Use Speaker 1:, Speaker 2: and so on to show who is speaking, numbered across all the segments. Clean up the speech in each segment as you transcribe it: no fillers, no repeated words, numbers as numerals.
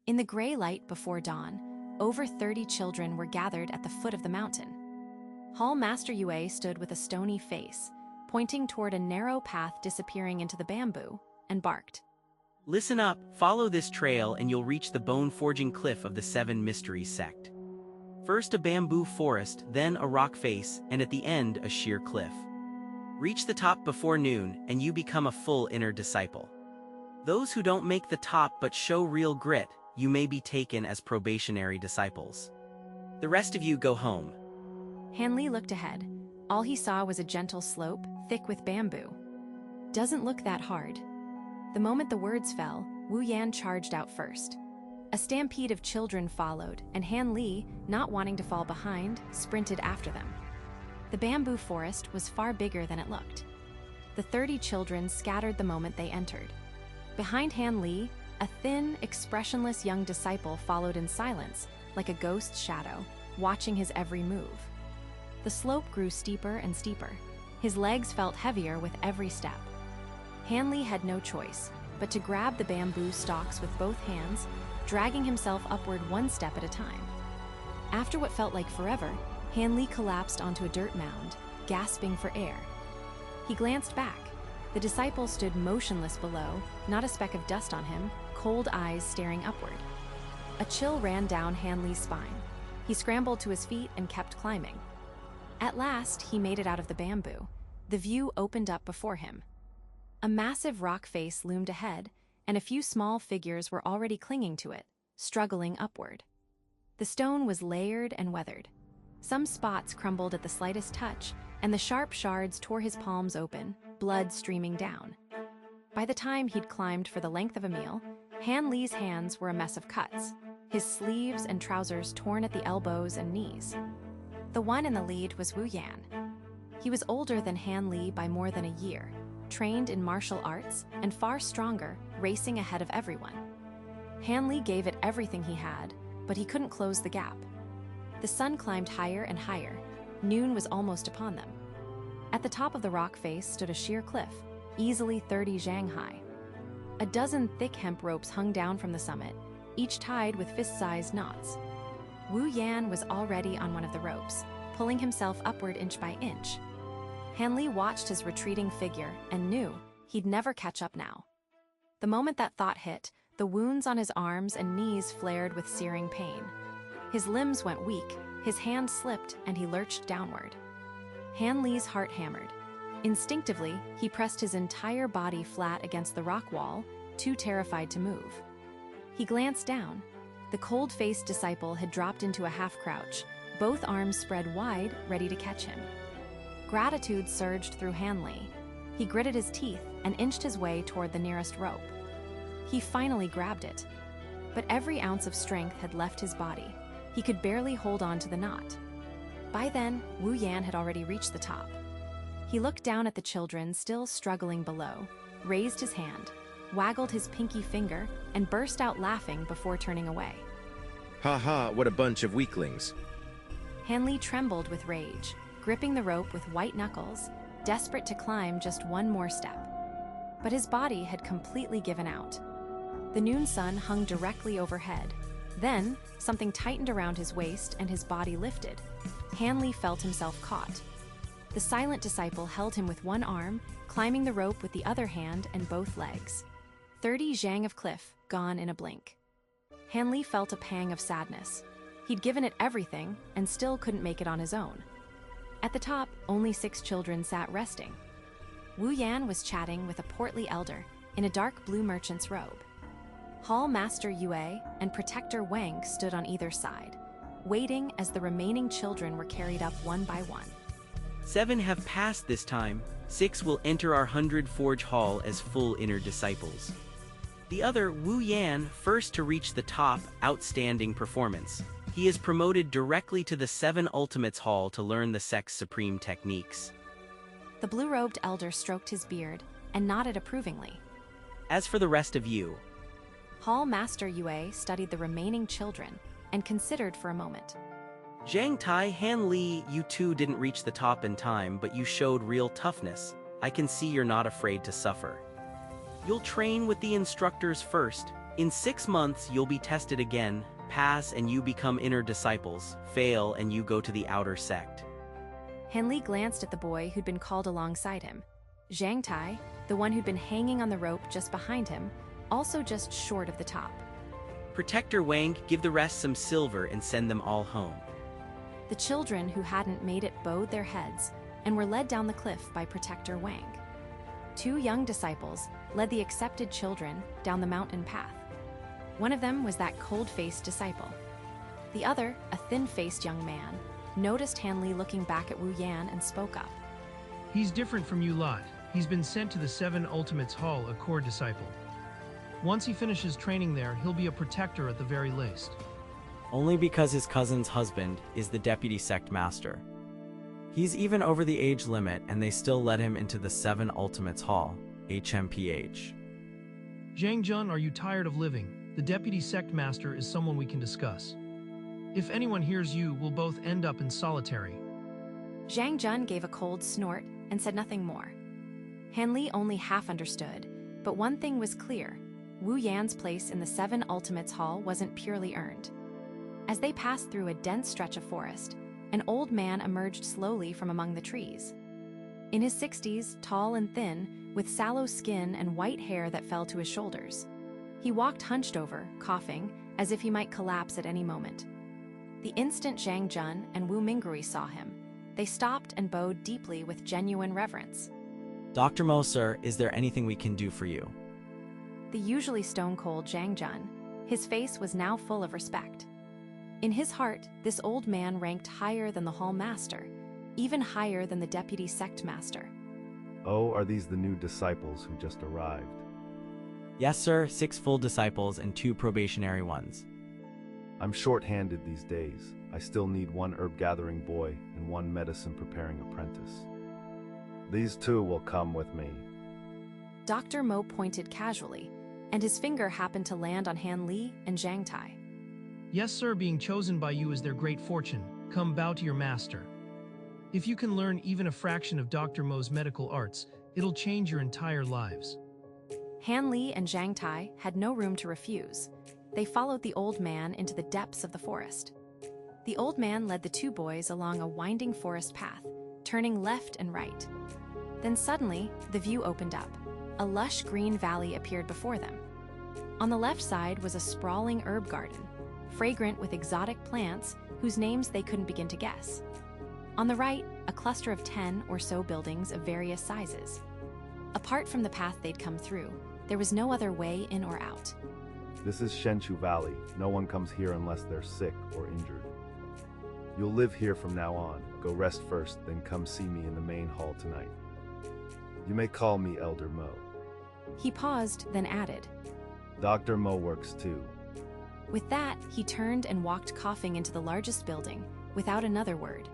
Speaker 1: In the gray light before dawn, over 30 children were gathered at the foot of the mountain. Hall Master Yue stood with a stony face, pointing toward a narrow path disappearing into the bamboo, and barked.
Speaker 2: Listen up, follow this trail and you'll reach the bone-forging cliff of the Seven Mysteries sect. First a bamboo forest, then a rock face, and at the end a sheer cliff. Reach the top before noon and you become a full inner disciple. Those who don't make the top but show real grit, you may be taken as probationary disciples. The rest of you go home.
Speaker 1: Hanli looked ahead. All he saw was a gentle slope, thick with bamboo. Doesn't look that hard. The moment the words fell, Wu Yan charged out first. A stampede of children followed, and Han Li, not wanting to fall behind, sprinted after them. The bamboo forest was far bigger than it looked. The 30 children scattered the moment they entered. Behind Han Li, a thin, expressionless young disciple followed in silence, like a ghost shadow, watching his every move. The slope grew steeper and steeper. His legs felt heavier with every step. Han Li had no choice but to grab the bamboo stalks with both hands, dragging himself upward one step at a time. After what felt like forever, Han Li collapsed onto a dirt mound, gasping for air. He glanced back. The disciple stood motionless below, not a speck of dust on him, cold eyes staring upward. A chill ran down Han Li's spine. He scrambled to his feet and kept climbing. At last, he made it out of the bamboo. The view opened up before him. A massive rock face loomed ahead, and a few small figures were already clinging to it, struggling upward. The stone was layered and weathered. Some spots crumbled at the slightest touch, and the sharp shards tore his palms open, blood streaming down. By the time he'd climbed for the length of a meal, Han Li's hands were a mess of cuts, his sleeves and trousers torn at the elbows and knees. The one in the lead was Wu Yan. He was older than Han Li by more than a year, trained in martial arts, and far stronger, racing ahead of everyone. Han Li gave it everything he had, but he couldn't close the gap. The sun climbed higher and higher. Noon was almost upon them. At the top of the rock face stood a sheer cliff, easily 30 zhang high. A dozen thick hemp ropes hung down from the summit, each tied with fist-sized knots. Wu Yan was already on one of the ropes, pulling himself upward inch by inch. Han Li watched his retreating figure and knew he'd never catch up now. The moment that thought hit, the wounds on his arms and knees flared with searing pain. His limbs went weak, his hand slipped, and he lurched downward. Han Li's heart hammered. Instinctively, he pressed his entire body flat against the rock wall, too terrified to move. He glanced down. The cold-faced disciple had dropped into a half-crouch, both arms spread wide, ready to catch him. Gratitude surged through Han Li. He gritted his teeth and inched his way toward the nearest rope. He finally grabbed it. But every ounce of strength had left his body. He could barely hold on to the knot. By then, Wu Yan had already reached the top. He looked down at the children still struggling below, raised his hand, waggled his pinky finger, and burst out laughing before turning away.
Speaker 3: Ha ha, what a bunch of weaklings.
Speaker 1: Han Li trembled with rage, gripping the rope with white knuckles, desperate to climb just one more step. But his body had completely given out. The noon sun hung directly overhead. Then, something tightened around his waist and his body lifted. Han Li felt himself caught. The silent disciple held him with one arm, climbing the rope with the other hand and both legs. 30 zhang of cliff, gone in a blink. Han Li felt a pang of sadness. He'd given it everything and still couldn't make it on his own. At the top, only 6 children sat resting. Wu Yan was chatting with a portly elder in a dark blue merchant's robe. Hall Master Yue and Protector Wang stood on either side, waiting as the remaining children were carried up one by one.
Speaker 2: 7 have passed this time. 6 will enter our 100 Forge Hall as full inner disciples. The other, Wu Yan, first to reach the top, outstanding performance. He is promoted directly to the 7 Ultimates Hall to learn the sect's supreme techniques.
Speaker 1: The blue-robed elder stroked his beard and nodded approvingly.
Speaker 2: As for the rest of you,
Speaker 1: Hall Master Yue studied the remaining children and considered for a moment.
Speaker 2: Zhang Tai, Han Li, you two didn't reach the top in time, but you showed real toughness. I can see you're not afraid to suffer. You'll train with the instructors first, In 6 months, you'll be tested again, pass and you become inner disciples, fail and you go to the outer sect.
Speaker 1: Hanli glanced at the boy who'd been called alongside him. Zhang Tai, the one who'd been hanging on the rope just behind him, also just short of the top.
Speaker 2: Protector Wang, give the rest some silver and send them all home.
Speaker 1: The children who hadn't made it bowed their heads and were led down the cliff by Protector Wang. 2 young disciples led the accepted children down the mountain path. One of them was that cold-faced disciple. The other, a thin-faced young man, noticed Hanli looking back at Wu Yan and spoke up.
Speaker 4: He's different from you lot. He's been sent to the 7 Ultimates Hall, a core disciple. Once he finishes training there, he'll be a protector at the very least.
Speaker 5: Only because his cousin's husband is the deputy sect master. He's even over the age limit and they still let him into the 7 Ultimates Hall, HMPH.
Speaker 4: Zhang Jun, are you tired of living? The deputy sect master is someone we can discuss. If anyone hears you, we'll both end up in solitary.
Speaker 1: Zhang Jun gave a cold snort and said nothing more. Hanli only half understood, but one thing was clear. Wu Yan's place in the 7 Ultimates Hall wasn't purely earned. As they passed through a dense stretch of forest, an old man emerged slowly from among the trees. In his 60s, tall and thin, with sallow skin and white hair that fell to his shoulders. He walked hunched over, coughing, as if he might collapse at any moment. The instant Zhang Jun and Wu Mingrui saw him, they stopped and bowed deeply with genuine reverence.
Speaker 5: Dr. Mo, sir, is there anything we can do for you?
Speaker 1: The usually stone-cold Zhang Jun, his face was now full of respect. In his heart, this old man ranked higher than the hall master, even higher than the deputy sect master.
Speaker 6: Oh, are these the new disciples who just arrived?
Speaker 5: Yes, sir, 6 full disciples and 2 probationary ones.
Speaker 6: I'm short-handed these days. I still need 1 herb-gathering boy and 1 medicine-preparing apprentice. These 2 will come with me.
Speaker 1: Dr. Mo pointed casually, and his finger happened to land on Hanli and Zhang Tai.
Speaker 4: Yes, sir, being chosen by you is their great fortune. Come bow to your master. If you can learn even a fraction of Dr. Mo's medical arts, it'll change your entire lives.
Speaker 1: Hanli and Zhang Tai had no room to refuse. They followed the old man into the depths of the forest. The old man led the 2 boys along a winding forest path, turning left and right. Then suddenly, the view opened up. A lush green valley appeared before them. On the left side was a sprawling herb garden, fragrant with exotic plants whose names they couldn't begin to guess. On the right, a cluster of 10 or so buildings of various sizes. Apart from the path they'd come through, there was no other way in or out.
Speaker 6: This is Shenshou Valley. No one comes here unless they're sick or injured. You'll live here from now on. Go rest first, then come see me in the main hall tonight. You may call me Elder Mo.
Speaker 1: He paused, then added.
Speaker 6: Dr. Mo works too.
Speaker 1: With that, he turned and walked coughing into the largest building, without another word.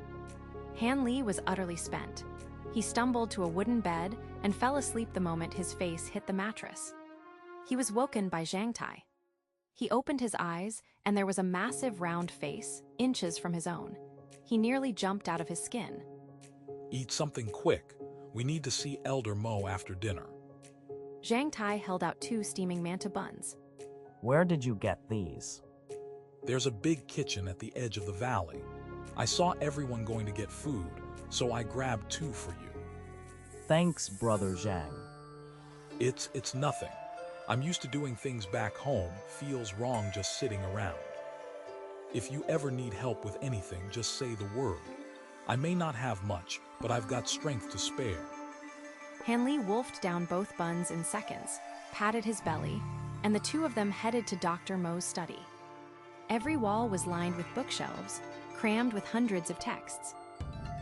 Speaker 1: Hanli was utterly spent. He stumbled to a wooden bed and fell asleep the moment his face hit the mattress. He was woken by Zhang Tai. He opened his eyes, and there was a massive round face, inches from his own. He nearly jumped out of his skin.
Speaker 7: Eat something quick. We need to see Elder Mo after dinner.
Speaker 1: Zhang Tai held out 2 steaming manta buns.
Speaker 5: Where did you get these?
Speaker 7: There's a big kitchen at the edge of the valley. I saw everyone going to get food, so I grabbed 2 for you.
Speaker 5: Thanks, Brother Zhang.
Speaker 7: It's nothing. I'm used to doing things back home. Feels wrong just sitting around. If you ever need help with anything, just say the word. I may not have much, but I've got strength to spare.
Speaker 1: Hanli wolfed down both buns in seconds, patted his belly, and the 2 of them headed to Dr. Mo's study. Every wall was lined with bookshelves, crammed with hundreds of texts.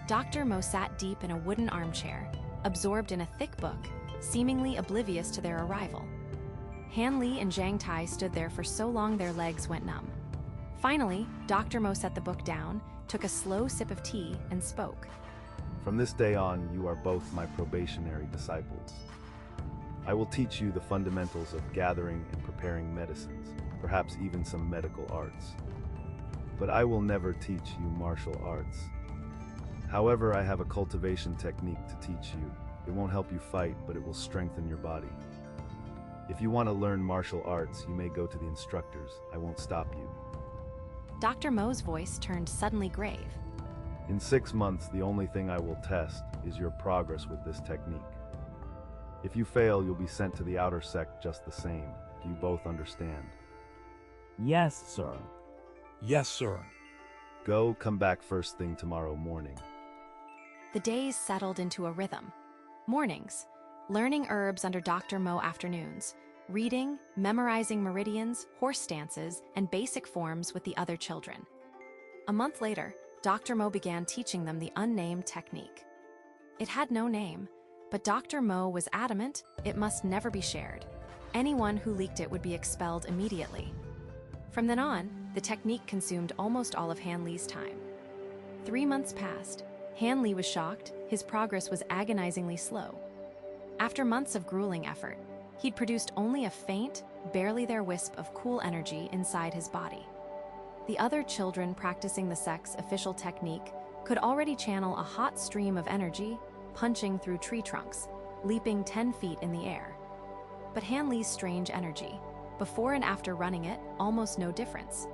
Speaker 1: Dr. Mo sat deep in a wooden armchair, absorbed in a thick book, seemingly oblivious to their arrival. Hanli and Zhang Tai stood there for so long their legs went numb. Finally, Dr. Mo set the book down, took a slow sip of tea, and spoke.
Speaker 6: From this day on, you are both my probationary disciples. I will teach you the fundamentals of gathering and preparing medicines, perhaps even some medical arts. But I will never teach you martial arts. However, I have a cultivation technique to teach you. It won't help you fight, but it will strengthen your body. If you want to learn martial arts, you may go to the instructors. I won't stop you.
Speaker 1: Dr. Mo's voice turned suddenly grave.
Speaker 6: In 6 months, the only thing I will test is your progress with this technique. If you fail, you'll be sent to the outer sect just the same. Do you both understand?
Speaker 8: Yes, sir.
Speaker 7: Yes, sir.
Speaker 6: Go, come back first thing tomorrow morning.
Speaker 1: The days settled into a rhythm. Mornings, learning herbs under Dr. Mo afternoons, reading, memorizing meridians, horse stances, and basic forms with the other children. A month later, Dr. Mo began teaching them the unnamed technique. It had no name, but Dr. Mo was adamant it must never be shared. Anyone who leaked it would be expelled immediately. From then on, the technique consumed almost all of Han Li's time. 3 months passed. Han Li was shocked. His progress was agonizingly slow. After months of grueling effort, he'd produced only a faint, barely there wisp of cool energy inside his body. The other children practicing the sect's official technique could already channel a hot stream of energy, punching through tree trunks, leaping 10 feet in the air. But Han Li's strange energy, before and after running it, almost no difference.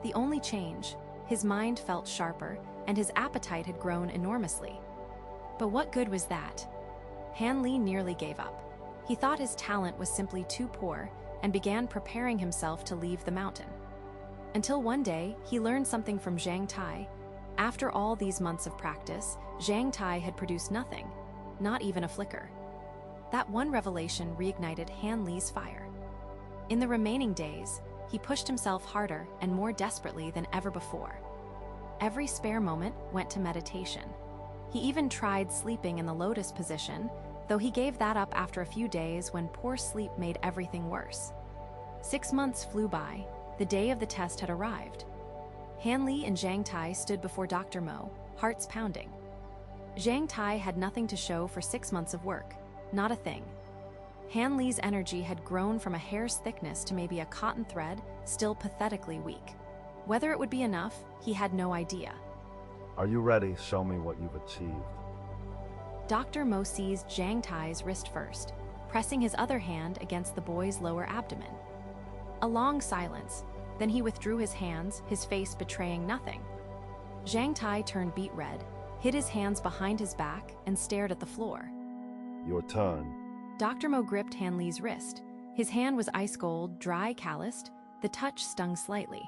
Speaker 1: The only change, his mind felt sharper, and his appetite had grown enormously. But what good was that? Han Li nearly gave up. He thought his talent was simply too poor and began preparing himself to leave the mountain. Until one day, he learned something from Zhang Tai. After all these months of practice, Zhang Tai had produced nothing, not even a flicker. That one revelation reignited Han Li's fire. In the remaining days, he pushed himself harder and more desperately than ever before. Every spare moment went to meditation. He even tried sleeping in the lotus position, though he gave that up after a few days when poor sleep made everything worse. 6 months flew by. The day of the test had arrived. Han Li and Zhang Tai stood before Dr. Mo, hearts pounding. Zhang Tai had nothing to show for 6 months of work, not a thing. Han Li's energy had grown from a hair's thickness to maybe a cotton thread, still pathetically weak. Whether it would be enough, he had no idea.
Speaker 6: Are you ready? Show me what you've achieved.
Speaker 1: Dr. Mo seized Zhang Tai's wrist first, pressing his other hand against the boy's lower abdomen. A long silence, then he withdrew his hands, his face betraying nothing. Zhang Tai turned beet red, hid his hands behind his back, and stared at the floor.
Speaker 6: Your turn.
Speaker 1: Dr. Mo gripped Han Li's wrist. His hand was ice-cold, dry, calloused. The touch stung slightly.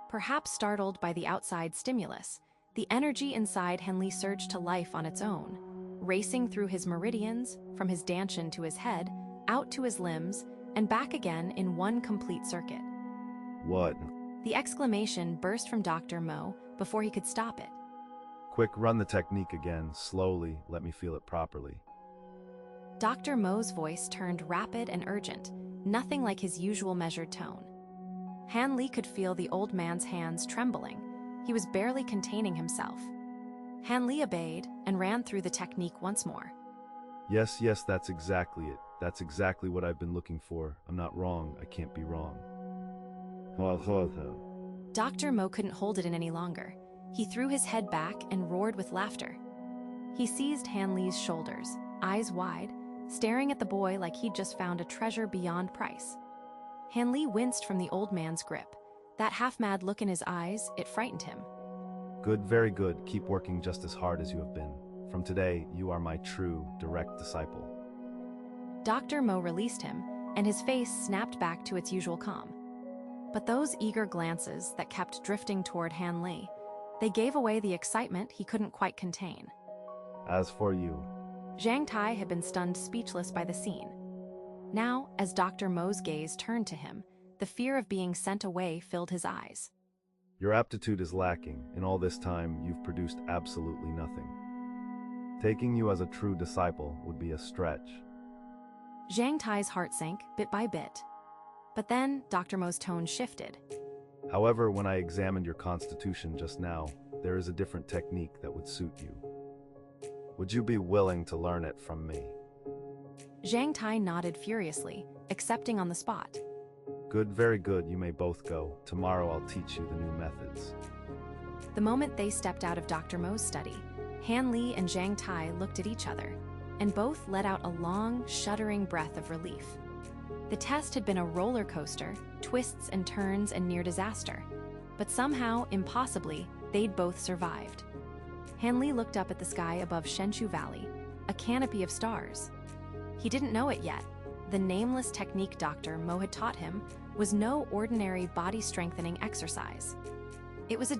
Speaker 1: Perhaps startled by the outside stimulus, the energy inside Han Li surged to life on its own, racing through his meridians, from his dantian to his head, out to his limbs, and back again in one complete circuit.
Speaker 6: What?
Speaker 1: The exclamation burst from Dr. Mo before he could stop it.
Speaker 6: Quick, run the technique again, slowly, let me feel it properly.
Speaker 1: Dr. Mo's voice turned rapid and urgent, nothing like his usual measured tone. Han Li could feel the old man's hands trembling. He was barely containing himself. Han Li obeyed and ran through the technique once more.
Speaker 6: Yes, that's exactly it. That's exactly what I've been looking for. I'm not wrong. I can't be wrong.
Speaker 1: Dr. Mo couldn't hold it in any longer. He threw his head back and roared with laughter. He seized Han Li's shoulders, eyes wide, staring at the boy like he'd just found a treasure beyond price. Han Li winced from the old man's grip. That half-mad look in his eyes, it frightened him.
Speaker 6: Good, very good. Keep working just as hard as you have been. From today, you are my true, direct disciple.
Speaker 1: Dr. Mo released him, and his face snapped back to its usual calm. But those eager glances that kept drifting toward Han Li, they gave away the excitement he couldn't quite contain.
Speaker 6: As for you,
Speaker 1: Zhang Tai had been stunned speechless by the scene. Now, as Dr. Mo's gaze turned to him, the fear of being sent away filled his eyes.
Speaker 6: your aptitude is lacking. In all this time, you've produced absolutely nothing. Taking you as a true disciple would be a stretch.
Speaker 1: Zhang Tai's heart sank bit by bit. But then Dr. Mo's tone shifted.
Speaker 6: However, when I examined your constitution just now, there is a different technique that would suit you. Would you be willing to learn it from me?
Speaker 1: Zhang Tai nodded furiously, accepting on the spot.
Speaker 6: Good, very good, you may both go. Tomorrow I'll teach you the new methods.
Speaker 1: The moment they stepped out of Dr. Mo's study, Han Li and Zhang Tai looked at each other, and both let out a long, shuddering breath of relief. The test had been a roller coaster, twists and turns and near disaster. But somehow, impossibly, they'd both survived. Hanli looked up at the sky above Shenshou Valley, a canopy of stars. He didn't know it yet. The nameless technique Dr. Mo had taught him was no ordinary body-strengthening exercise. It was a